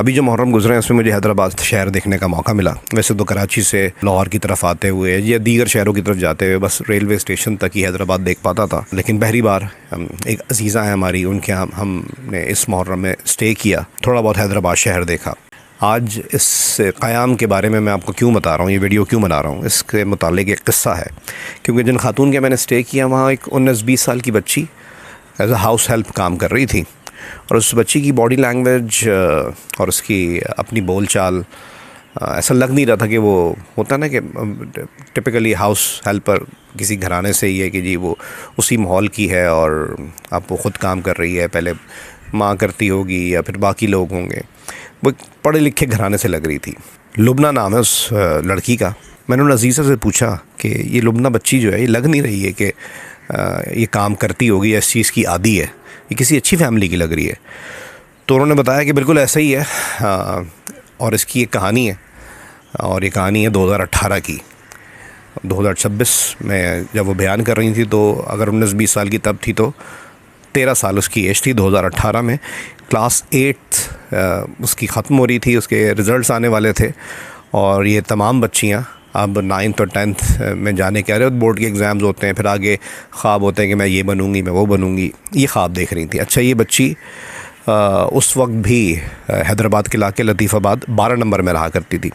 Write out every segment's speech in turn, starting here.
अभी जो मुहर्रम गुजरे हैं उसमें मुझे हैदराबाद शहर देखने का मौका मिला। वैसे तो कराची से लाहौर की तरफ आते हुए या दीगर शहरों की तरफ जाते हुए बस रेलवे स्टेशन तक ही हैदराबाद देख पाता था, लेकिन पहली बार एक अजीज़ा है हमारी, उनके यहाँ हमने इस मुहर्रम में स्टे किया, थोड़ा बहुत हैदराबाद शहर देखा। आज इस क़याम के बारे में मैं आपको क्यों बता रहा हूँ, ये वीडियो क्यों बना रहा हूँ, इसके मुतालिक एक क़िस्सा है। क्योंकि जिन खातून के मैंने स्टे किया वहाँ एक 19-20 साल की बच्ची एज अ हाउस हेल्प काम कर रही थी, और उस बच्ची की बॉडी लैंग्वेज और उसकी अपनी बोल चाल ऐसा लग नहीं रहा था कि वो होता ना कि टिपिकली हाउस हेल्पर किसी घराने से ही है कि जी वो उसी माहौल की है और अब वो ख़ुद काम कर रही है, पहले माँ करती होगी या फिर बाकी लोग होंगे। वो पढ़े लिखे घराने से लग रही थी। लुबना नाम है उस लड़की का। मैंने उन अजीज़ा से पूछा कि ये लुबना बच्ची जो है ये लग नहीं रही है कि ये काम करती होगी या इस चीज़ की आदी है, ये किसी अच्छी फैमिली की लग रही है। तो उन्होंने बताया कि बिल्कुल ऐसा ही है, और इसकी एक कहानी है, और ये कहानी है 2018 की। 2026 में जब वो बयान कर रही थी तो अगर 19-20 साल की तब थी तो 13 साल उसकी एज थी। 2018 में क्लास 8 उसकी ख़त्म हो रही थी, उसके रिज़ल्ट्स आने वाले थे, और ये तमाम बच्चियाँ अब 9th और 10th में जाने के आ रहे हो, बोर्ड के एग्ज़ाम्स होते हैं, फिर आगे ख्वाब होते हैं कि मैं ये बनूँगी, मैं वो बनूँगी, ये ख्वाब देख रही थी। अच्छा, ये बच्ची उस वक्त भी हैदराबाद के इलाके लतीफ़ाबाद 12 नंबर में रहा करती थी।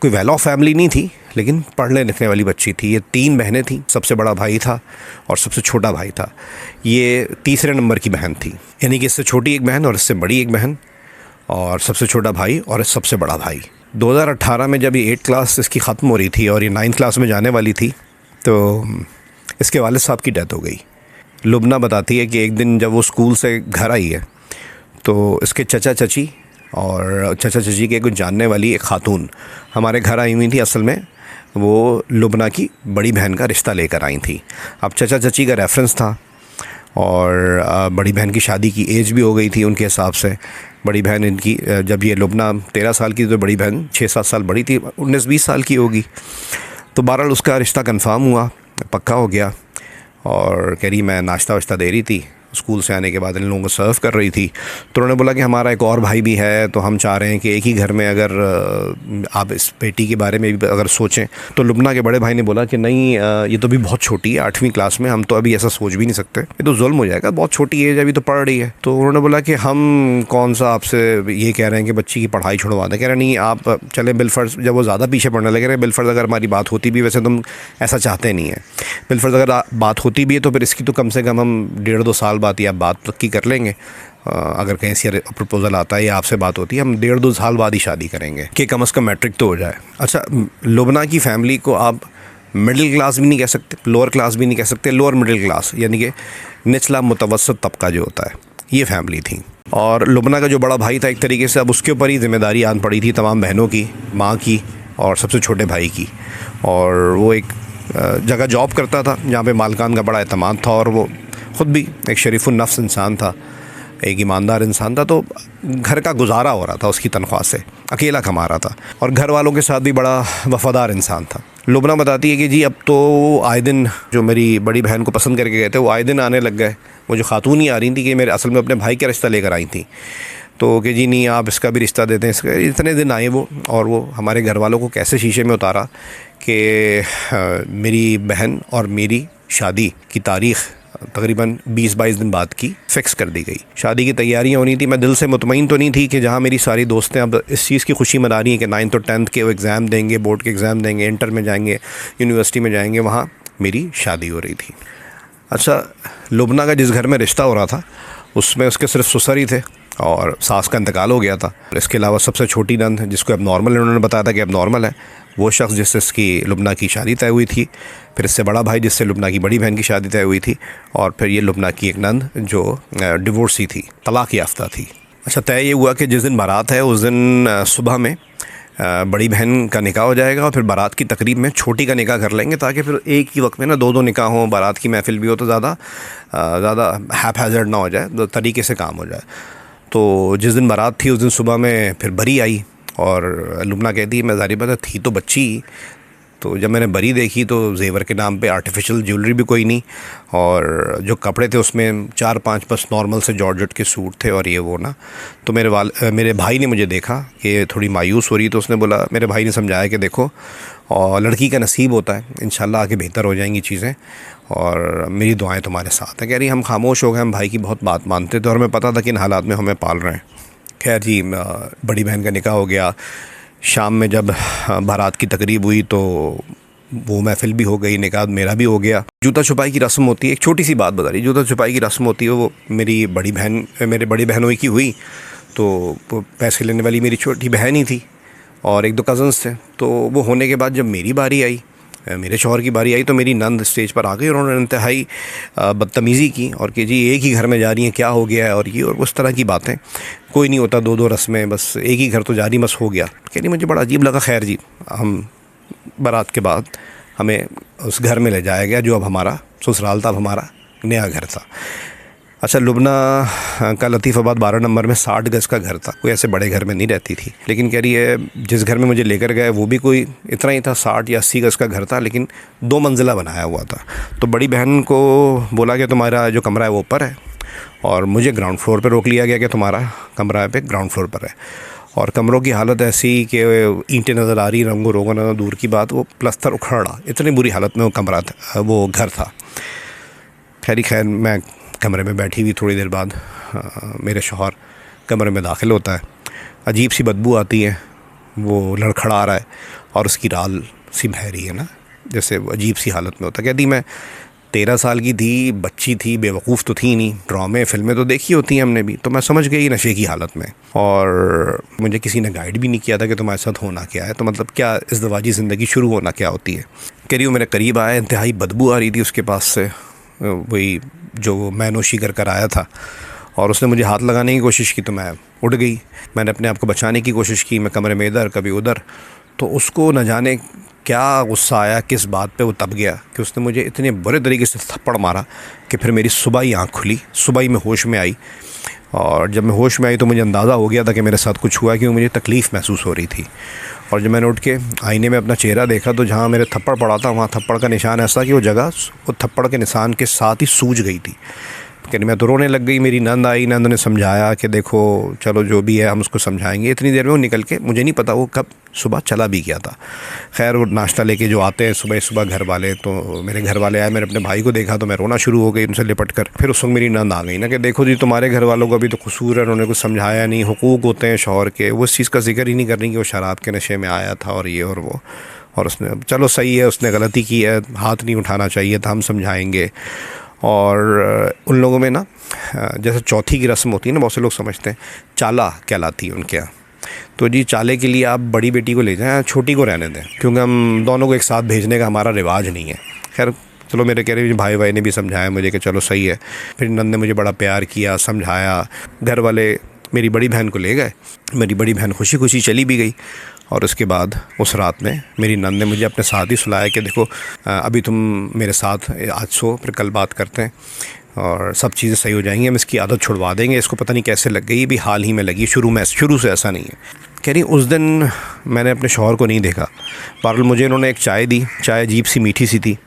कोई वेल ऑफ फैमिली नहीं थी, लेकिन पढ़ने लिखने वाली बच्ची थी। ये 3 बहनें थीं, सबसे बड़ा भाई था और सबसे छोटा भाई था। ये तीसरे नंबर की बहन थी, यानी कि इससे छोटी एक बहन और इससे बड़ी एक बहन और सबसे छोटा भाई और सबसे बड़ा भाई। 2018 में जब ये 8th क्लास इसकी ख़त्म हो रही थी और ये 9th क्लास में जाने वाली थी तो इसके वालिद साहब की डेथ हो गई। लुबना बताती है कि एक दिन जब वो स्कूल से घर आई है तो इसके चचा चची और चचा चची के कुछ जानने वाली एक ख़ातून हमारे घर आई हुई थी। असल में वो लुबना की बड़ी बहन का रिश्ता लेकर आई थी। अब चचा चची का रेफरेंस था और बड़ी बहन की शादी की एज भी हो गई थी उनके हिसाब से। बड़ी बहन इनकी जब ये लुबना 13 साल की तो बड़ी बहन 6-7 साल बड़ी थी, 19-20 साल की होगी। तो बहरहाल उसका रिश्ता कंफर्म हुआ, पक्का हो गया, और कह रही मैं नाश्ता वाश्ता दे रही थी, स्कूल से आने के बाद इन लोगों को सर्व कर रही थी। तो उन्होंने बोला कि हमारा एक और भाई भी है, तो हम चाह रहे हैं कि एक ही घर में अगर आप इस बेटी के बारे में भी अगर सोचें। तो लुबना के बड़े भाई ने बोला कि नहीं, ये तो भी बहुत छोटी है, 8वीं क्लास में, हम तो अभी ऐसा सोच भी नहीं सकते, ये तो जुल्म हो जाएगा, बहुत छोटी एज है, अभी तो पढ़ रही है। तो उन्होंने बोला कि हम कौन सा आपसे ये कह रहे हैं कि बच्ची की पढ़ाई छुड़वा दें। कह रहे नहीं, आप चलें बिलफर्ज। जब वो ज़्यादा पीछे पढ़ने लगे, बिलफर्ज अगर हमारी बात होती भी, वैसे तुम ऐसा चाहते नहीं है, बिलफर्ज अगर बात होती भी है तो फिर इसकी तो कम से कम हम 1.5-2 साल बाद या बात पक्की कर लेंगे। अगर कहीं से प्रपोज़ल आता है या आपसे बात होती है, हम 1.5-2 साल बाद ही शादी करेंगे कि कम से कम मैट्रिक तो हो जाए। अच्छा, लुबना की फैमिली को आप मिडिल क्लास भी नहीं कह सकते, लोअर क्लास भी नहीं कह सकते, लोअर मिडिल क्लास यानी कि निचला मुतवसत तबका जो होता है, ये फैमिली थी। और लुबना का जो बड़ा भाई था, एक तरीके से अब उसके ऊपर ही जिम्मेदारी आन पड़ी थी तमाम बहनों की, माँ की और सबसे छोटे भाई की। और वो एक जगह जॉब करता था जहाँ पे मालकान का बड़ा एतमाद था, और वो ख़ुद भी एक शरीफुन नफ्स इंसान था, एक ईमानदार इंसान था। तो घर का गुजारा हो रहा था उसकी तनख्वाह से, अकेला कमा रहा था, और घर वालों के साथ भी बड़ा वफ़ादार इंसान था। लुबना बताती है कि जी अब तो आए दिन जो मेरी बड़ी बहन को पसंद करके गए थे वो आए दिन आने लग गए। वो जो खातून ही आ रही थी कि मेरे असल में अपने भाई का रिश्ता लेकर आई थी, तो कि जी नहीं आप इसका भी रिश्ता देते हैं, इसका। इतने दिन आए वो, और वो हमारे घर वालों को कैसे शीशे में उतारा कि मेरी बहन और मेरी शादी की तारीख़ तकरीबन 20-22 दिन बाद की फ़िक्स कर दी गई। शादी की तैयारियां होनी थी। मैं दिल से मुतमईन तो नहीं थी कि जहां मेरी सारी दोस्तें अब इस चीज़ की खुशी मना रही हैं कि 9th और 10th के वो एग्ज़ाम देंगे, बोर्ड के एग्ज़ाम देंगे, इंटर में जाएंगे, यूनिवर्सिटी में जाएंगे, वहाँ मेरी शादी हो रही थी। अच्छा, लुबना का जिस घर में रिश्ता हो रहा था उसमें उसके सिर्फ ससुर ही थे और सास का इंतकाल हो गया था। इसके अलावा सबसे छोटी नंद जिसको अब नॉर्मल उन्होंने बताया था कि अब नॉर्मल है, वो शख्स जिससे इसकी लुबना की शादी तय हुई थी, फिर इससे बड़ा भाई जिससे लुबना की बड़ी बहन की शादी तय हुई थी, और फिर ये लुबना की एक नंद जो डिवोर्सी थी, तलाक़ याफ्ता थी। अच्छा, तय ये हुआ कि जिस दिन बारात है उस दिन सुबह में बड़ी बहन का निकाह हो जाएगा, और फिर बारात की तकरीब में छोटी का निकाह कर लेंगे, ताकि फिर एक ही वक्त में ना 2-2 निकाह हों, बारात की महफिल भी हो तो ज़्यादा हैप-हैज़र्ड ना हो जाए, तो तरीके से काम हो जाए। तो जिस दिन बारात थी उस दिन सुबह में फिर बरी आई, और लुबना कहती है मैं ज़ाहिर बात थी तो बच्ची, तो जब मैंने बरी देखी तो जेवर के नाम पे आर्टिफिशियल ज्वेलरी भी कोई नहीं, और जो कपड़े थे उसमें 4-5 बस नॉर्मल से जॉर्जेट के सूट थे और ये वो ना। तो मेरे भाई ने मुझे देखा कि थोड़ी मायूस हो रही, तो उसने बोला, मेरे भाई ने समझाया कि देखो, और लड़की का नसीब होता है, इंशाल्लाह आगे बेहतर हो जाएंगी चीज़ें, और मेरी दुआएं तुम्हारे साथ हैं। कह रही हम खामोश हो गए, हम भाई की बहुत बात मानते थे और हमें पता था कि इन हालात में हमें पाल रहे हैं। खैर जी, बड़ी बहन का निकाह हो गया। शाम में जब बारात की तकरीब हुई तो वो महफिल भी हो गई, निकाह मेरा भी हो गया। जूता छुपाई की रस्म होती है, एक छोटी सी बात बता रही, जूता छुपाई की रस्म होती है, वो मेरी मेरे बड़ी बहनों की हुई। तो पैसे लेने वाली मेरी छोटी बहन ही थी और एक दो कज़न्स थे। तो वो होने के बाद जब मेरी बारी आई, मेरे शौहर की बारी आई, तो मेरी नंद स्टेज पर आ गई और उन्होंने इंतहाई बदतमीज़ी की और कि जी एक ही घर में जा रही हैं, क्या हो गया है, और ये और उस तरह की बातें। कोई नहीं होता 2-2 रस्में, बस एक ही घर तो जा रही, बस हो गया। कह रही मुझे बड़ा अजीब लगा। खैर जी, हम बारात के बाद हमें उस घर में ले जाया गया जो अब हमारा ससुराल था, अब हमारा नया घर था। अच्छा, लुबना का लतीफ़ाबाद 12 नंबर में 60 गज़ का घर था, कोई ऐसे बड़े घर में नहीं रहती थी। लेकिन कह रही है जिस घर में मुझे लेकर गए वो भी कोई इतना ही था, 60 या 80 गज़ का घर था, लेकिन 2 मंजिला बनाया हुआ था। तो बड़ी बहन को बोला कि तुम्हारा जो कमरा है वो ऊपर है, और मुझे ग्राउंड फ्लोर पर रोक लिया गया कि तुम्हारा कमरा पे ग्राउंड फ्लोर पर है। और कमरों की हालत ऐसी कि ईंटें नज़र आ रही, रंगो रोगन नज़र, दूर की बात, वो प्लस्तर उखड़ा, इतनी बुरी हालत में वो कमरा था, वो घर था। खैर मैं कमरे में बैठी हुई, थोड़ी देर बाद मेरे शौहर कमरे में दाखिल होता है। अजीब सी बदबू आती है, वो लड़खड़ा रहा है और उसकी राल सी बह रही है ना, जैसे अजीब सी हालत में होता है। कहती मैं 13 साल की थी, बच्ची थी, बेवकूफ़ तो थी नहीं, ड्रामे फिल्में तो देखी होती हैं हमने भी, तो मैं समझ गई नशे की हालत में। और मुझे किसी ने गाइड भी नहीं किया था कि तुम्हारे साथ होना क्या है, तो मतलब क्या इज़्दिवाजी ज़िंदगी शुरू होना क्या होती है। कह रही हूँ मेरे करीब आया, इंतहाई बदबू आ रही थी उसके पास से, वही जो मैं नोशी कर आया था, और उसने मुझे हाथ लगाने की कोशिश की तो मैं उठ गई। मैंने अपने आप को बचाने की कोशिश की, मैं कमरे में इधर कभी उधर, तो उसको न जाने क्या गुस्सा आया, किस बात पे वो तब गया कि उसने मुझे इतने बुरे तरीके से थप्पड़ मारा कि फिर मेरी सुबह ही आँख खुली, सुबह ही मैं होश में आई। और जब मैं होश में आई तो मुझे अंदाज़ा हो गया था कि मेरे साथ कुछ हुआ, क्योंकि मुझे तकलीफ़ महसूस हो रही थी। और जब मैंने उठ के आईने में अपना चेहरा देखा तो जहाँ मेरे थप्पड़ पड़ा था वहाँ थप्पड़ का निशान ऐसा कि वो जगह वो थप्पड़ के निशान के साथ ही सूज गई थी। कहने मैं तो रोने लग गई। मेरी नंद आई, नंद ने समझाया कि देखो चलो जो भी है हम उसको समझाएंगे। इतनी देर में वो निकल के, मुझे नहीं पता वो कब सुबह चला भी गया था। खैर वो नाश्ता लेके जो आते हैं सुबह सुबह घर वाले, तो मेरे घर वाले आए, मैंने अपने भाई को देखा तो मैं रोना शुरू हो गई उनसे लिपट कर। फिर उस वक्त मेरी नंद आ गई ना कि देखो जी तुम्हारे घर वालों को अभी तो कसूर है, उन्होंने कुछ समझाया नहीं, हुकूक होते हैं शौहर के, वो इस चीज़ का जिक्र ही नहीं कर रही कि वो शराब के नशे में आया था और ये और वो। और उसने, चलो सही है, उसने गलती की है, हाथ नहीं उठाना चाहिए था, हम समझाएंगे। और उन लोगों में ना जैसे चौथी की रस्म होती है ना, बहुत से लोग समझते हैं चाला कहलाती है उनके यहाँ। तो जी चाले के लिए आप बड़ी बेटी को ले जाएं, छोटी को रहने दें, क्योंकि हम दोनों को एक साथ भेजने का हमारा रिवाज नहीं है। खैर चलो, मेरे कह रहे भाई ने भी समझाया मुझे कि चलो सही है। फिर नंद ने मुझे बड़ा प्यार किया, समझाया। घर वाले मेरी बड़ी बहन को ले गए, मेरी बड़ी बहन खुशी खुशी चली भी गई। और उसके बाद उस रात में मेरी नंद ने मुझे अपने साथ ही सुलाया कि देखो अभी तुम मेरे साथ आज सो, फिर कल बात करते हैं और सब चीज़ें सही हो जाएंगी, हम इसकी आदत छुड़वा देंगे। इसको पता नहीं कैसे लग गई, ये भी हाल ही में लगी, शुरू से ऐसा नहीं है। कह रही उस दिन मैंने अपने शौहर को नहीं देखा। बहरहाल मुझे इन्होंने एक चाय दी, चाय अजीब सी मीठी सी थी,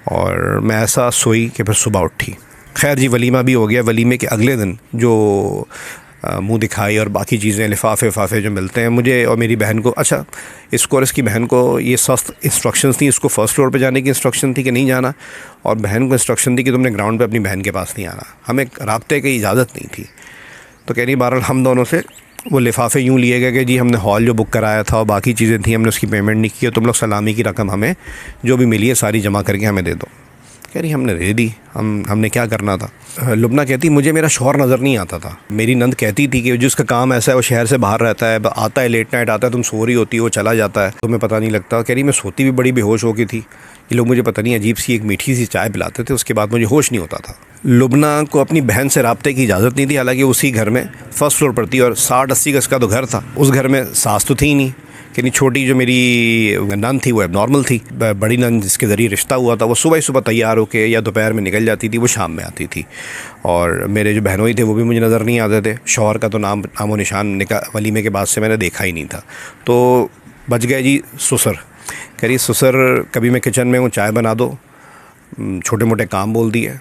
और मैं ऐसा सोई कि फिर सुबह उठी। खैर जी वलीमा भी हो गया। वलीमे के अगले दिन जो मुंह दिखाई और बाकी चीज़ें, लिफाफे जो मिलते हैं मुझे और मेरी बहन को। अच्छा, इसको और इसकी बहन को ये सख्त इंस्ट्रक्शंस थी। इसको फर्स्ट फ्लोर पे जाने की इंस्ट्रक्शन थी कि नहीं जाना, और बहन को इंस्ट्रक्शन थी कि तुमने ग्राउंड पे अपनी बहन के पास नहीं आना। हमें राब्ते की इजाज़त नहीं थी। तो कह रही बहरहाल हम दोनों से वो लिफाफे यूँ लिए गए कि जी हमने हॉल जो बुक कराया था और बाकी चीज़ें थी, हमने उसकी पेमेंट नहीं की, तुम लोग सलामी की रकम हमें जो भी मिली है सारी जमा करके हमें दे दो। कह रही हमने दे दी, हमने क्या करना था। लुबना कहती मुझे मेरा शौहर नज़र नहीं आता था। मेरी नंद कहती थी कि जिसका काम ऐसा है वो शहर से बाहर रहता है, आता है लेट नाइट आता है, तुम सो रही होती हो, वो चला जाता है, तुम्हें पता नहीं लगता। कह रही मैं सोती भी बड़ी बेहोश हो गई थी। ये लोग मुझे पता नहीं अजीब सी एक मीठी सी चाय पिलाते थे, उसके बाद मुझे होश नहीं होता था। लुबना को अपनी बहन से राब्ते की इजाज़त नहीं थी, हालांकि उसी घर में फर्स्ट फ्लोर पर थी और 60-80 गज़ का तो घर था। उस घर में सास तो थी ही नहीं, कि नहीं छोटी जो मेरी नंद थी वो एबनॉर्मल थी। बड़ी नंद जिसके ज़रिए रिश्ता हुआ था वो सुबह ही सुबह तैयार होकर या दोपहर में निकल जाती थी, वो शाम में आती थी। और मेरे जो बहनोई थे वो भी मुझे नज़र नहीं आते थे। शौहर का तो नामो निशान वलीमे के बाद से मैंने देखा ही नहीं था। तो बच गए जी ससुर। कह रही ससुर कभी मैं किचन में हूँ चाय बना दो, छोटे मोटे काम बोल दिए,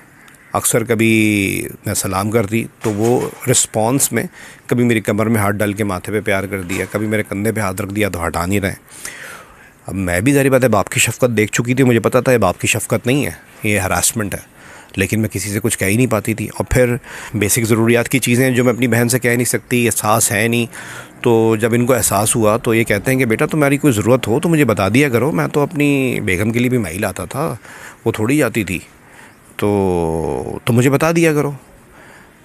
अक्सर कभी मैं सलाम कर दी तो वो रिस्पॉन्स में कभी मेरी कमर में हाथ डाल के माथे पे प्यार कर दिया, कभी मेरे कंधे पे हाथ रख दिया तो हटा नहीं रहे। अब मैं भी ज़ाहिर बात है बाप की शफ़क़त देख चुकी थी, मुझे पता था ये बाप की शफ़क़त नहीं है, ये हरासमेंट है, लेकिन मैं किसी से कुछ कह ही नहीं पाती थी। और फिर बेसिक ज़रूरियात की चीज़ें जो मैं अपनी बहन से कह नहीं सकती, एहसास है नहीं, तो जब इनको एहसास हुआ तो ये कहते हैं कि बेटा तुम्हारी कोई ज़रूरत हो तो मुझे बता दिया करो, मैं तो अपनी बेगम के लिए भी मैं ही लाता था, वो थोड़ी जाती थी, तो मुझे बता दिया करो।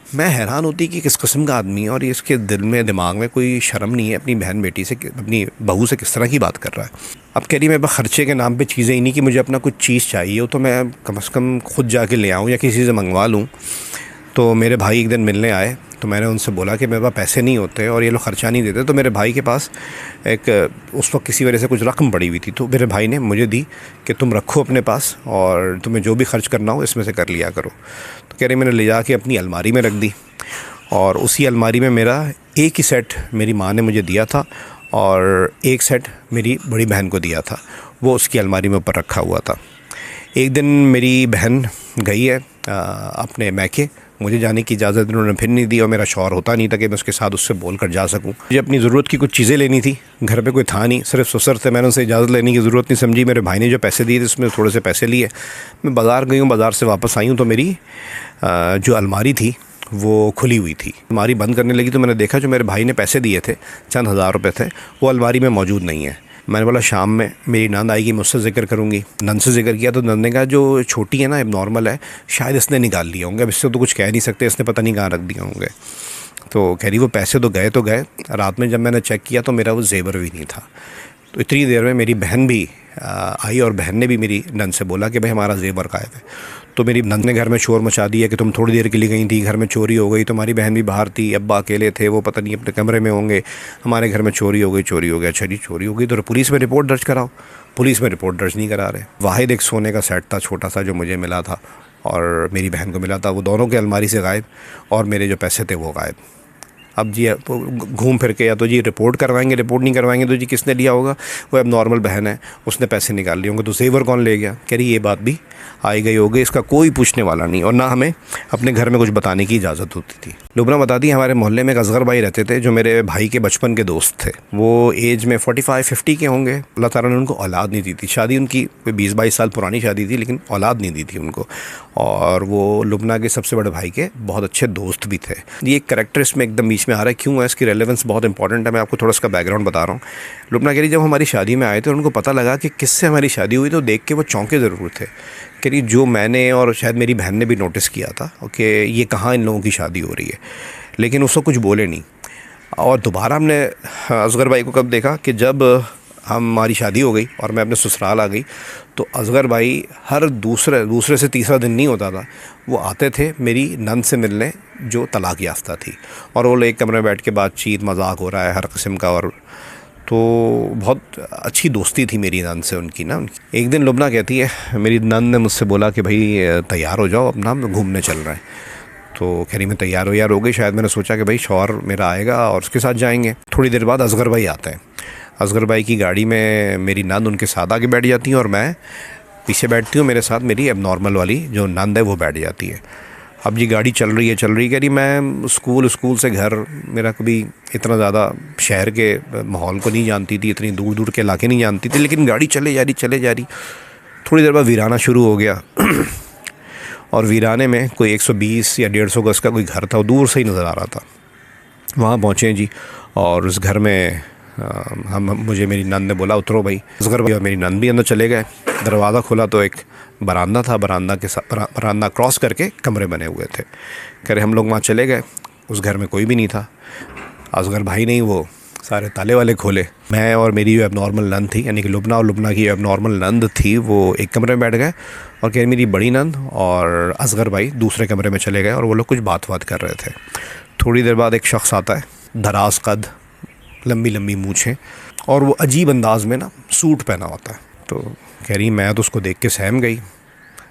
मैं हैरान होती कि किस किस्म का आदमी है और ये इसके दिल में दिमाग में कोई शर्म नहीं है, अपनी बहन बेटी से, अपनी बहू से किस तरह की बात कर रहा है। अब कह रही मैं ख़र्चे के नाम पे चीज़ें ही नहीं कि मुझे अपना कुछ चीज़ चाहिए हो तो मैं कम से कम खुद जाके ले आऊँ या किसी से मंगवा लूँ। तो मेरे भाई एक दिन मिलने आए तो मैंने उनसे बोला कि मेरे पास पैसे नहीं होते और ये लोग ख़र्चा नहीं देते, तो मेरे भाई के पास एक उस वक्त किसी वजह से कुछ रकम पड़ी हुई थी, तो मेरे भाई ने मुझे दी कि तुम रखो अपने पास और तुम्हें जो भी खर्च करना हो इसमें से कर लिया करो। तो कह रही मैंने ले जाके अपनी अलमारी में रख दी और उसी अलमारी में मेरा एक ही सेट मेरी माँ ने मुझे दिया था और एक सेट मेरी बड़ी बहन को दिया था, वो उसकी अलमारी में ऊपर रखा हुआ था। एक दिन मेरी बहन गई है अपने मैके, मुझे जाने की इजाज़त उन्होंने फिर नहीं दी और मेरा शौहर होता नहीं था कि मैं उसके साथ उससे बोल कर जा सकूं। मुझे अपनी ज़रूरत की कुछ चीज़ें लेनी थी, घर पे कोई था नहीं, सिर्फ ससुर थे, मैंने उनसे इजाज़त लेने की ज़रूरत नहीं समझी। मेरे भाई ने जो पैसे दिए थे उसमें थोड़े से पैसे लिए, मैं बाज़ार गई हूँ, बाज़ार से वापस आई हूँ तो मेरी जो अलमारी थी वो खुली हुई थी। अलमारी बंद करने लगी तो मैंने देखा जो मेरे भाई ने पैसे दिए थे, चंद हज़ार रुपये थे, वो अलमारी में मौजूद नहीं है। मैंने बोला शाम में मेरी नंद आएगी, मुझसे ज़िक्र करूँगी। नंद से ज़िक्र किया तो नंद ने कहा जो छोटी है ना, अब नॉर्मल है, शायद इसने निकाल लिया होंगे, अब इससे तो कुछ कह नहीं सकते, इसने पता नहीं कहाँ रख दिया होंगे। तो कह रही वो पैसे तो गए, रात में जब मैंने चेक किया तो मेरा वो ज़ेवर भी नहीं था। तो इतनी देर में मेरी बहन भी आई और बहन ने भी मेरी नंद से बोला कि भाई हमारा ज़ेवर गायब है। तो मेरी नंद ने घर में शोर मचा दिया कि तुम थोड़ी देर के लिए गई थी, घर में चोरी हो गई, तुम्हारी बहन भी बाहर थी, अब्बा अकेले थे, वो पता नहीं अपने कमरे में होंगे, हमारे घर में चोरी हो गई। अच्छा जी चोरी हो गई तो पुलिस में रिपोर्ट दर्ज कराओ। पुलिस में रिपोर्ट दर्ज नहीं करा रहे। वाहिद एक सोने का सेट था छोटा सा जो मुझे मिला था और मेरी बहन को मिला था, वो दोनों के अलमारी से गायब और मेरे जो पैसे थे वो गायब। अब जी घूम फिर के या तो जी रिपोर्ट करवाएंगे, रिपोर्ट नहीं करवाएंगे तो जी किसने लिया होगा, वो अब नॉर्मल बहन है, उसने पैसे निकाल लिए होंगे, तो ज़ेवर कौन ले गया। कह रही ये बात भी आई गई होगी, इसका कोई पूछने वाला नहीं और ना हमें अपने घर में कुछ बताने की इजाज़त होती थी। लुबना बताती हमारे मोहल्ले में एक असगर भाई रहते थे जो मेरे भाई के बचपन के दोस्त थे। वो एज में 45-50 के होंगे। अल्लाह ताला ने उनको औलाद नहीं दी थी, शादी उनकी 20-22 साल पुरानी शादी थी लेकिन औलाद नहीं दी थी उनको, और वो लुबना के सबसे बड़े भाई के बहुत अच्छे दोस्त भी थे। ये कैरेक्टर इसमें एकदम बीच में आ रहा है, क्यों है, इसकी रेलेवेंस बहुत इंपॉर्टेंट है। मैं आपको थोड़ा इसका बैकग्राउंड बता रहा हूँ। लुबना कह रही जब हमारी शादी में आए थे और उनको पता लगा कि किससे हमारी शादी हुई तो देख के वो चौंके ज़रूर थे। कह रही जो मैंने और शायद मेरी बहन ने भी नोटिस किया था कि ये कहाँ इन लोगों की शादी हो रही है, लेकिन उसको कुछ बोले नहीं। और दोबारा हमने असगर भाई को कब देखा कि जब हमारी शादी हो गई और मैं अपने ससुराल आ गई तो असगर भाई हर दूसरे से तीसरा दिन नहीं होता था, वो आते थे मेरी नंद से मिलने जो तलाक याफ्ता थी, और वो एक कमरे में बैठ के बातचीत मजाक हो रहा है हर किस्म का। और तो बहुत अच्छी दोस्ती थी मेरी नंद से उनकी ना। एक दिन लुबना कहती है मेरी नंद ने मुझसे बोला कि भाई तैयार हो जाओ, अपना हम घूमने चल रहे हैं। तो कह रही मैं तैयार हो गई। शायद मैंने सोचा कि भाई शौहर मेरा आएगा और उसके साथ जाएंगे। थोड़ी देर बाद असगर भाई आते हैं। असगर भाई की गाड़ी में मेरी नंद उनके साथ आगे बैठ जाती है और मैं पीछे बैठती हूँ, मेरे साथ मेरी अब नॉर्मल वाली जो नंद है वो बैठ जाती है। अब जी गाड़ी चल रही है कह रही मैं स्कूल से घर, मेरा कभी इतना ज़्यादा शहर के माहौल को नहीं जानती थी, इतनी दूर के इलाके नहीं जानती थी, लेकिन गाड़ी चले जा रही। थोड़ी देर बाद वीराना शुरू हो गया और वीराने में कोई 120 या 150 गज का कोई घर था, वो दूर से ही नज़र आ रहा था। वहाँ पहुँचे जी और उस घर में मुझे मेरी नंद ने बोला उतरो भाई। असगर भाई और मेरी नंद भी अंदर चले गए। दरवाज़ा खोला तो एक बरामदा था, बरामदा क्रॉस करके कमरे बने हुए थे। कह रहे हम लोग वहाँ चले गए, उस घर में कोई भी नहीं था। असगर भाई नहीं वो सारे ताले वाले खोले। मैं और मेरी जो एबनॉर्मल नंद थी, यानी कि लुबना और लुबना की एबनॉर्मल नंद थी, वो एक कमरे में बैठ गए और कह मेरी बड़ी नंद और असगर भाई दूसरे कमरे में चले गए और वो लोग कुछ बात कर रहे थे। थोड़ी देर बाद एक शख्स आता है, दराज कद, लंबी मूछें, और वो अजीब अंदाज में ना सूट पहना होता है। तो कह रही मैं तो उसको देख के सहम गई।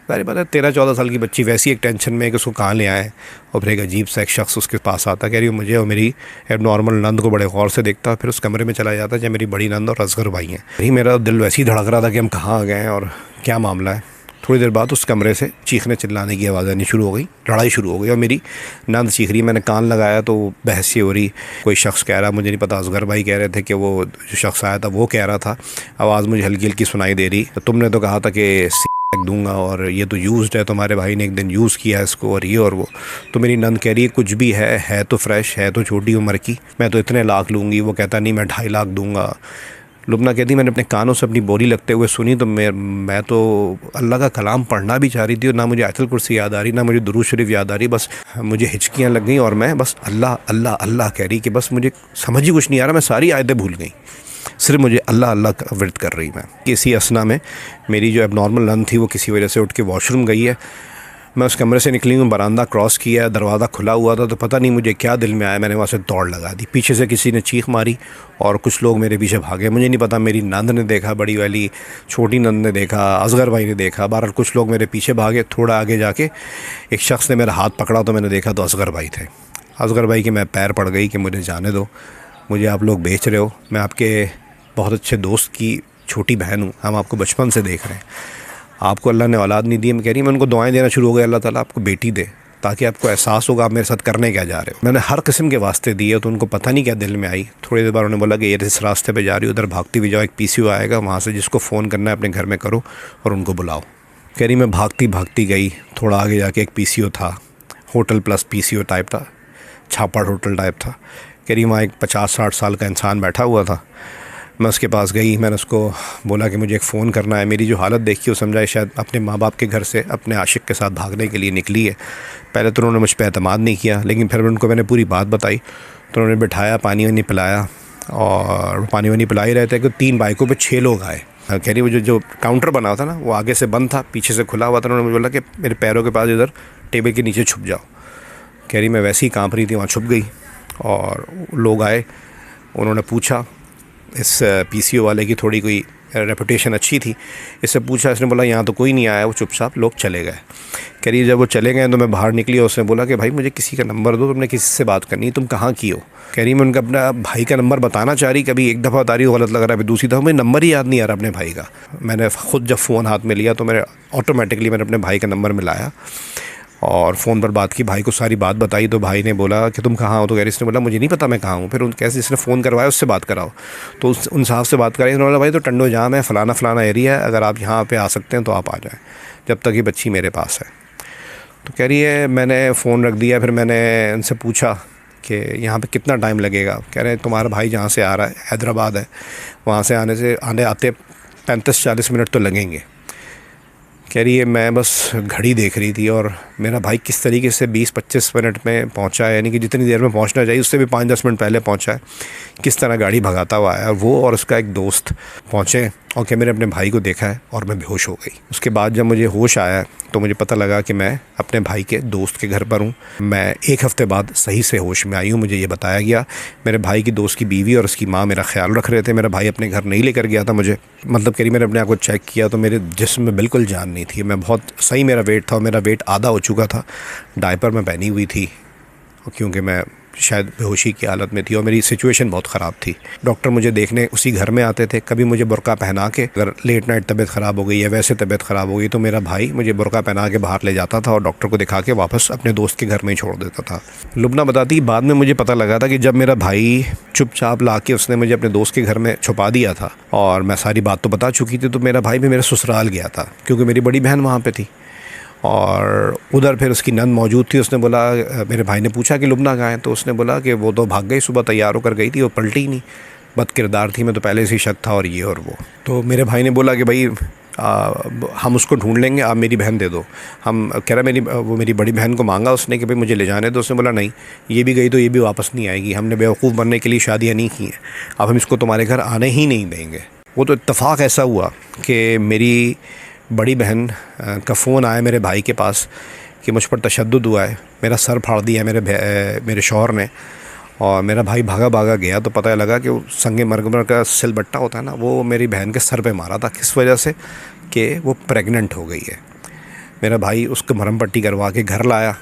सारी बात है, 13-14 साल की बच्ची वैसी एक टेंशन में है कि उसको कहाँ ले आए, और फिर एक अजीब सा एक शख्स उसके पास आता, कह रही है मुझे और मेरी नॉर्मल नंद को बड़े गौर से देखता, फिर उस कमरे में चला जाता जहाँ मेरी बड़ी नंद और असगर भाई हैं। ही मेरा दिल वैसे ही धड़क रहा था कि हम कहाँ आ गए हैं और क्या मामला है। थोड़ी देर बाद उस कमरे से चीखने चिल्लाने की आवाज़ आनी शुरू हो गई, लड़ाई शुरू हो गई, और मेरी नंद चीख रही है। मैंने कान लगाया तो बहस सी हो रही, कोई शख्स कह रहा, मुझे नहीं पता, असगर भाई कह रहे थे कि वो जो शख्स आया था वो कह रहा था, आवाज़ मुझे हल्की हल्की सुनाई दे रही, तो तुमने तो कहा था कि दूंगा और ये तो यूज्ड है, तुम्हारे भाई ने एक दिन यूज़ किया है इसको, और ये और वो। तो मेरी नंद कह रही है कुछ भी है तो फ्रेश है, तो छोटी उम्र की, मैं तो इतने लाख लूँगी। वो कहता नहीं मैं 2.5 लाख दूंगा। लुबना कहती मैंने अपने कानों से अपनी बोली लगते हुए सुनी, तो मैं तो अल्लाह का कलाम पढ़ना भी चाह रही थी, और ना मुझे आयतुल कुर्सी याद आ रही, ना मुझे दुरूद शरीफ याद आ रही, बस मुझे हिचकियाँ लग गई और मैं बस अल्लाह अल्लाह अल्लाह कह रही कि बस मुझे समझ ही कुछ नहीं आ रहा, मैं सारी आयतें भूल गई, सिर्फ मुझे अल्लाह अल्लाह का विर्द कर रही मैं। इसी असना में मेरी जो एबनॉर्मल नंद थी वो किसी वजह से उठ के वॉशरूम गई है। मैं उस कमरे से निकली हूँ, बरामदा क्रॉस किया, दरवाज़ा खुला हुआ था, तो पता नहीं मुझे क्या दिल में आया, मैंने वहाँ से दौड़ लगा दी। पीछे से किसी ने चीख मारी और कुछ लोग मेरे पीछे भागे। मुझे नहीं पता मेरी नंद ने देखा, बड़ी वाली, छोटी नंद ने देखा, असगर भाई ने देखा, बहरहाल कुछ लोग मेरे पीछे भागे। थोड़ा आगे जाके एक शख्स ने मेरा हाथ पकड़ा, तो मैंने देखा तो असगर भाई थे। असगर भाई के मैं पैर पड़ गई कि मुझे जाने दो, मुझे आप लोग बेच रहे हो, मैं आपके बहुत अच्छे दोस्त की छोटी बहन हूँ, हम आपको बचपन से देख रहे हैं, आपको अल्लाह ने औलाद नहीं दी। मैं कह रही मैं उनको दुआएं देना शुरू हो गया, अल्लाह ताला आपको बेटी दे, ताकि आपको एहसास होगा आप मेरे साथ करने क्या जा रहे हो। मैंने हर किस्म के वास्ते दिए, तो उनको पता नहीं क्या दिल में आई। थोड़ी देर बाद उन्होंने बोला कि ये इस रास्ते पे जा रही हो, उधर भागती हुई जाओ, एक PCO आएगा, वहाँ से जिसको फ़ोन करना है अपने घर में करो और उनको बुलाओ। कह रही मैं भागती भागती गई, थोड़ा आगे जाके एक PCO था, होटल प्लस PCO टाइप था, छापड़ होटल टाइप था। कह रही वहाँ एक 50-60 साल का इंसान बैठा हुआ था। मैं उसके पास गई, मैंने उसको बोला कि मुझे एक फ़ोन करना है। मेरी जो हालत देखी वो समझा शायद अपने माँ बाप के घर से अपने आशिक के साथ भागने के लिए निकली है। पहले तो उन्होंने मुझ पर एतमाद नहीं किया, लेकिन फिर उनको मैंने पूरी बात बताई, तो उन्होंने बिठाया, पानी वानी पिलाया, और पानी वानी पिला ही रहे थे कि 3 बाइकों पर 6 लोग आए। कह रही वो जो काउंटर बना हुआ था ना, वो आगे से बंद था, पीछे से खुला हुआ था। उन्होंने मुझे बोला कि मेरे पैरों के पास इधर टेबल के नीचे छुप जाओ। कह रही मैं वैसे ही काँप रही थी, वहाँ छुप गई, और लोग आए, उन्होंने पूछा, इस PCO वाले की थोड़ी कोई रेपुटेशन अच्छी थी, इससे पूछा, इसने बोला यहाँ तो कोई नहीं आया, वो चुपचाप लोग चले गए। कह रही जब वो चले गए तो मैं बाहर निकली, और उसने बोला कि भाई मुझे किसी का नंबर दो, तुमने किसी से बात करनी है, तुम कहाँ की हो। कह रही मैं उनका अपना भाई का नंबर बताना चाह रही, कभी एक दफ़ा बता रही गलत लग रहा है, फिर दूसरी दफ़ा मुझे नंबर ही याद नहीं आ रहा अपने भाई का। मैंने ख़ुद जब फ़ोन हाथ में लिया तो मेरे ऑटोमेटिकली मैंने अपने भाई का नंबर मिलाया और फ़ोन पर बात की, भाई को सारी बात बताई। तो भाई ने बोला कि तुम कहाँ हो, तो कह रही इसने बोला मुझे नहीं पता मैं कहाँ हूँ। फिर उन कैसे इसने फ़ोन करवाया, उससे बात कराओ, तो उन साहब से बात कराई। उन्होंने बोला भाई तो टंडो जाम है, फ़लाना एरिया है, अगर आप यहाँ पे आ सकते हैं तो आप आ जाएँ, जब तक ये बच्ची मेरे पास है। तो कह रही है मैंने फ़ोन रख दिया। फिर मैंने उनसे पूछा कि यहाँ पे कितना टाइम लगेगा। कह रहे हैं तुम्हारा भाई जहाँ से आ रहा है, हैदराबाद है, वहाँ से आते 35-40 मिनट तो लगेंगे। कह रही है मैं बस घड़ी देख रही थी, और मेरा भाई किस तरीके से 20-25 मिनट में पहुंचा है, यानी कि जितनी देर में पहुंचना चाहिए उससे भी 5-10 मिनट पहले पहुंचा है, किस तरह गाड़ी भगाता हुआ आया। वो और उसका एक दोस्त पहुंचे, और क्या मैंने अपने भाई को देखा है, और मैं बेहोश हो गई। उसके बाद जब मुझे होश आया तो मुझे पता लगा कि मैं अपने भाई के दोस्त के घर पर हूँ। मैं 1 हफ़्ते बाद सही से होश में आई हूँ। मुझे ये बताया गया, मेरे भाई की दोस्त की बीवी और उसकी माँ मेरा ख्याल रख रहे थे। मेरा भाई अपने घर नहीं लेकर गया था मुझे, मतलब कह रही मैंने अपने आप को चेक किया तो मेरे जिस्म में बिल्कुल जान नहीं थी। मैं बहुत सही मेरा वेट था, और मेरा वेट आधा हो चुका था। डायपर में पहनी हुई थी, क्योंकि मैं शायद बेहोशी की हालत में थी और मेरी सिचुएशन बहुत ख़राब थी। डॉक्टर मुझे देखने उसी घर में आते थे, कभी मुझे बुर्का पहना के, अगर लेट नाइट तबीयत ख़राब हो गई या वैसे तबीयत ख़राब हो गई तो मेरा भाई मुझे बुर्का पहना के बाहर ले जाता था और डॉक्टर को दिखा के वापस अपने दोस्त के घर में ही छोड़ देता था। लुबना बताती बाद में मुझे पता लगा था कि जब मेरा भाई चुपचाप ला के उसने मुझे अपने दोस्त के घर में छुपा दिया था, और मैं सारी बात तो बता चुकी थी, तो मेरा भाई भी मेरे ससुराल गया था, क्योंकि मेरी बड़ी बहन वहाँ पर थी, और उधर फिर उसकी नंद मौजूद थी। उसने बोला, मेरे भाई ने पूछा कि लुबना कहाँ है, तो उसने बोला कि वो तो भाग गई, सुबह तैयार होकर गई थी, वो पलटी ही नहीं, बद किरदार थी, मैं तो पहले से ही शक था, और ये और वो। तो मेरे भाई ने बोला कि भाई हम उसको ढूंढ लेंगे, आप मेरी बहन दे दो। हम कह रहा वो मेरी बड़ी बहन को मांगा उसने कि भाई मुझे ले जाने दो। उसने बोला नहीं, ये भी गई तो ये भी वापस नहीं आएगी, हमने बेवकूफ़ बनने के लिए शादियाँ नहीं की हैं, अब हम इसको तुम्हारे घर आने ही नहीं देंगे। वो तो इत्तेफाक ऐसा हुआ कि मेरी बड़ी बहन का फ़ोन आया मेरे भाई के पास कि मुझ पर तशद्दुद हुआ है, मेरा सर फाड़ दिया मेरे शौहर ने, और मेरा भाई भागा भागा गया तो पता लगा कि वो संगे मरगमर का सिलबट्टा होता है ना, वो मेरी बहन के सर पे मारा था। किस वजह से? कि वो प्रेग्नेंट हो गई है। मेरा भाई उसको मरहम पट्टी करवा के घर लाया।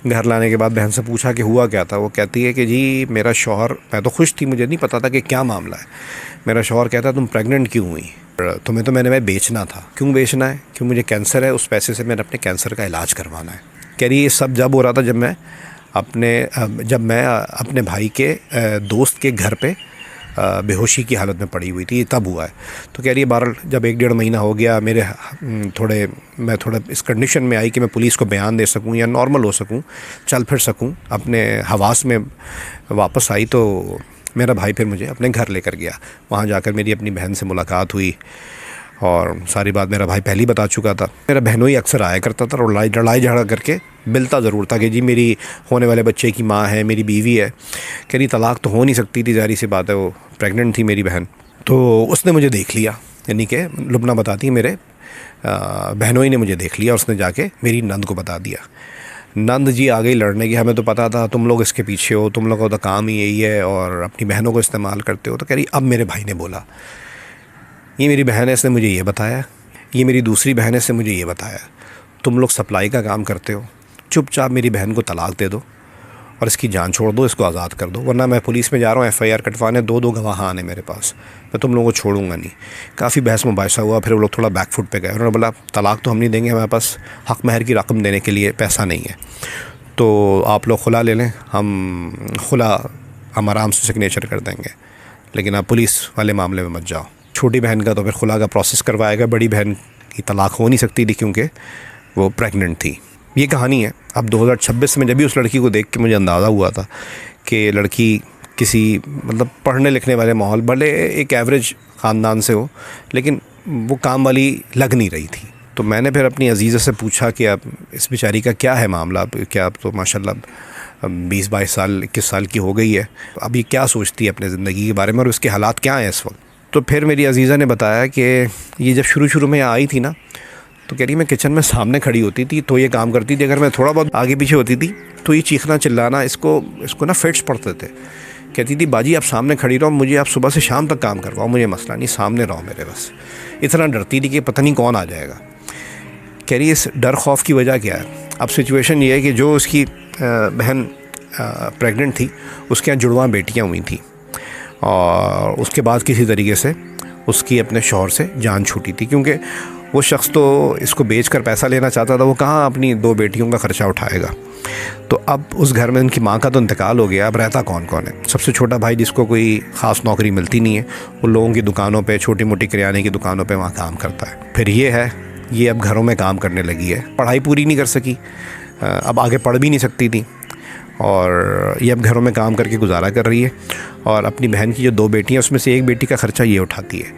घर लाने के बाद बहन से पूछा कि हुआ क्या था। वो कहती है कि जी मेरा शौहर, मैं तो खुश थी, मुझे नहीं पता था कि क्या मामला है। मेरा शौहर कहता है तुम प्रेग्नेंट क्यों हुई? तुम्हें तो मैंने बेचना था। क्यों बेचना है? क्यों, मुझे कैंसर है, उस पैसे से मैंने अपने कैंसर का इलाज करवाना है। कह रही ये सब जब हो रहा था जब मैं अपने भाई के दोस्त के घर पे बेहोशी की हालत में पड़ी हुई थी, तब हुआ है। तो कह रही है बहरहाल जब 1-1.5 महीना हो गया, मैं थोड़ा इस कंडीशन में आई कि मैं पुलिस को बयान दे सकूं या नॉर्मल हो सकूं, चल फिर सकूं, अपने हवास में वापस आई, तो मेरा भाई फिर मुझे अपने घर लेकर गया। वहाँ जाकर मेरी अपनी बहन से मुलाकात हुई और सारी बात मेरा भाई पहले ही बता चुका था। मेरा बहनोई अक्सर आया करता था और लड़ाई झगड़ा करके मिलता ज़रूर था कि जी मेरी होने वाले बच्चे की माँ है, मेरी बीवी है। कह रही तलाक तो हो नहीं सकती थी, जारी सी बात है, वो प्रेग्नेंट थी मेरी बहन। तो उसने मुझे देख लिया, यानी कि लुबना बताती है मेरे बहनोई ने मुझे देख लिया। उसने जाके मेरी नंद को बता दिया। नंद जी आ गई लड़ने की, हमें तो पता था तुम लोग इसके पीछे हो, तुम लोगों का तो काम ही यही है और अपनी बहनों को इस्तेमाल करते हो। तो कह रही अब मेरे भाई ने बोला, ये मेरी बहन है, इसने मुझे ये बताया, ये मेरी दूसरी बहन है, इसने मुझे ये बताया, तुम लोग सप्लाई का काम करते हो, चुपचाप मेरी बहन को तलाक दे दो और इसकी जान छोड़ दो, इसको आज़ाद कर दो, वरना मैं पुलिस में जा रहा हूँ FIR कटवाने, 2 गवाह आने मेरे पास, मैं तुम लोगों को छोड़ूंगा नहीं। काफ़ी बहस मुबाहिसा हुआ, फिर वो लोग थोड़ा बैकफुट पे गए। उन्होंने बोला तलाक तो हम नहीं देंगे, हमारे पास हक़ महर की रकम देने के लिए पैसा नहीं है, तो आप लोग खुला ले लें, हम आराम से सिग्नेचर कर देंगे, लेकिन आप पुलिस वाले मामले में मत जाओ। छोटी बहन का तो फिर खुला का प्रोसेस करवाएगा, बड़ी बहन की तलाक हो नहीं सकती थी क्योंकि वो प्रेग्नेंट थी। ये कहानी है। अब 2026 में जब भी उस लड़की को देख के मुझे अंदाज़ा हुआ था कि लड़की किसी मतलब पढ़ने लिखने वाले माहौल, भले एक एवरेज ख़ानदान से हो, लेकिन वो काम वाली लग नहीं रही थी। तो मैंने फिर अपनी अजीज़ा से पूछा कि अब इस बेचारी का क्या है मामला, क्या अब तो माशाल्लाह 20-22 साल 21 साल की हो गई है, अब ये क्या सोचती है अपने ज़िंदगी के बारे में और उसके हालात क्या हैं इस वक्त। तो फिर मेरी अजीज़ा ने बताया कि ये जब शुरू में आई थी ना, तो कह रही मैं किचन में सामने खड़ी होती थी तो ये काम करती थी, अगर मैं थोड़ा बहुत आगे पीछे होती थी तो ये चीखना चिल्लाना, इसको ना फिट्स पड़ते थे। कहती थी बाजी आप सामने खड़ी रहो, मुझे आप सुबह से शाम तक काम करवाओ, मुझे मसला नहीं, सामने रहो मेरे बस। इतना डरती थी कि पता नहीं कौन आ जाएगा। कह रही इस डर खौफ की वजह क्या है? अब सिचुएशन ये है कि जो उसकी बहन प्रेग्नेंट थी, उसके यहाँ जुड़वां बेटियाँ हुई थी और उसके बाद किसी तरीके से उसकी अपने शौहर से जान छूटी थी, क्योंकि वो शख्स तो इसको बेचकर पैसा लेना चाहता था, वो कहाँ अपनी 2 बेटियों का ख़र्चा उठाएगा। तो अब उस घर में उनकी माँ का तो इंतकाल हो गया, अब रहता कौन कौन है? सबसे छोटा भाई जिसको कोई ख़ास नौकरी मिलती नहीं है, वो लोगों की दुकानों पे, छोटी मोटी किराने की दुकानों पे वहाँ काम करता है। फिर ये अब घरों में काम करने लगी है, पढ़ाई पूरी नहीं कर सकी, अब आगे पढ़ भी नहीं सकती थी और ये अब घरों में काम करके गुजारा कर रही है और अपनी बहन की जो 2 बेटियाँ उसमें से एक बेटी का ख़र्चा ये उठाती है।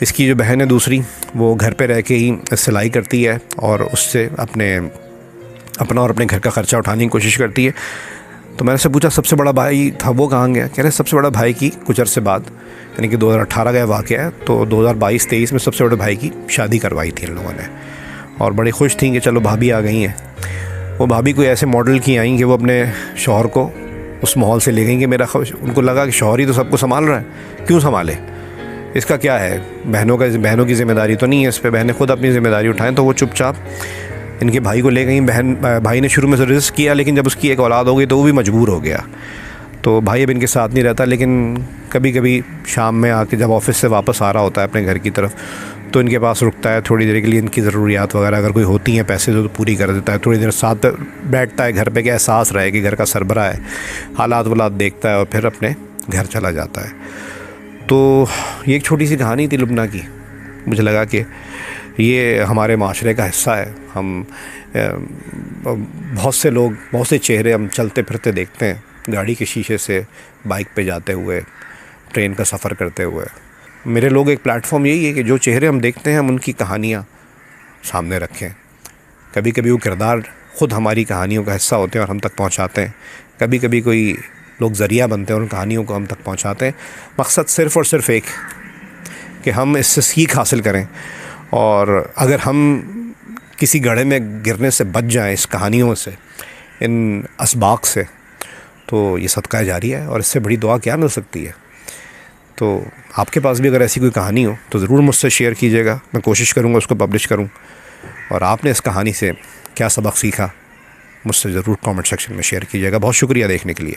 इसकी जो बहन है दूसरी, वो घर पे रह के ही सिलाई करती है और उससे अपना और अपने घर का ख़र्चा उठाने की कोशिश करती है। तो मैंने उससे पूछा सबसे बड़ा भाई था वो कहाँ गया? कह रहे सबसे बड़ा भाई की कुछ अरसे बाद, यानी कि 2018 का वाक़या है, तो 2022-23 में सबसे बड़े भाई की शादी करवाई थी इन लोगों ने और बड़े खुश थी कि चलो भाभी आ गई हैं। वो भाभी कोई ऐसे मॉडल की आई कि वो अपने शौहर को उस माहौल से ले गई कि उनको लगा कि शौहर ही तो सबको संभाल रहा है, क्यों संभाले, इसका क्या है, बहनों की ज़िम्मेदारी तो नहीं है इस पर, बहनें खुद अपनी ज़िम्मेदारी उठाएं। तो वो चुपचाप इनके भाई को ले गई। भाई ने शुरू में तो रिस्क किया, लेकिन जब उसकी एक औलाद हो गई तो वो भी मजबूर हो गया। तो भाई अब इनके साथ नहीं रहता, लेकिन कभी कभी शाम में आके जब ऑफिस से वापस आ रहा होता है अपने घर की तरफ, तो इनके पास रुकता है थोड़ी देर के लिए, इनकी ज़रूरियात वगैरह अगर कोई होती हैं पैसे तो पूरी कर देता है, थोड़ी देर साथ बैठता है घर पे कि एहसास रहे कि घर का सरबरा है, हालात वालात देखता है और फिर अपने घर चला जाता है। तो ये एक छोटी सी कहानी थी लुबना की। मुझे लगा कि ये हमारे माशरे का हिस्सा है। हम बहुत से लोग, बहुत से चेहरे हम चलते फिरते देखते हैं, गाड़ी के शीशे से, बाइक पे जाते हुए, ट्रेन का सफ़र करते हुए। मेरे लोग एक प्लेटफॉर्म यही है कि जो चेहरे हम देखते हैं हम उनकी कहानियाँ सामने रखें। कभी कभी वो किरदार ख़ुद हमारी कहानियों का हिस्सा होते हैं और हम तक पहुँचाते हैं, कभी कभी कोई लोग ज़रिया बनते हैं और उन कहानियों को हम तक पहुँचाते हैं। मकसद सिर्फ़ और सिर्फ एक कि हम इससे सीख हासिल करें और अगर हम किसी गड्ढे में गिरने से बच जाएं इस कहानियों से, इन असबाक से, तो ये सदका जारिया है और इससे बड़ी दुआ क्या मिल सकती है। तो आपके पास भी अगर ऐसी कोई कहानी हो तो ज़रूर मुझसे शेयर कीजिएगा, मैं कोशिश करूँगा उसको पब्लिश करूँ। और आपने इस कहानी से क्या सबक सीखा मुझसे ज़रूर कमेंट सेक्शन में शेयर कीजिएगा। बहुत शुक्रिया देखने के लिए।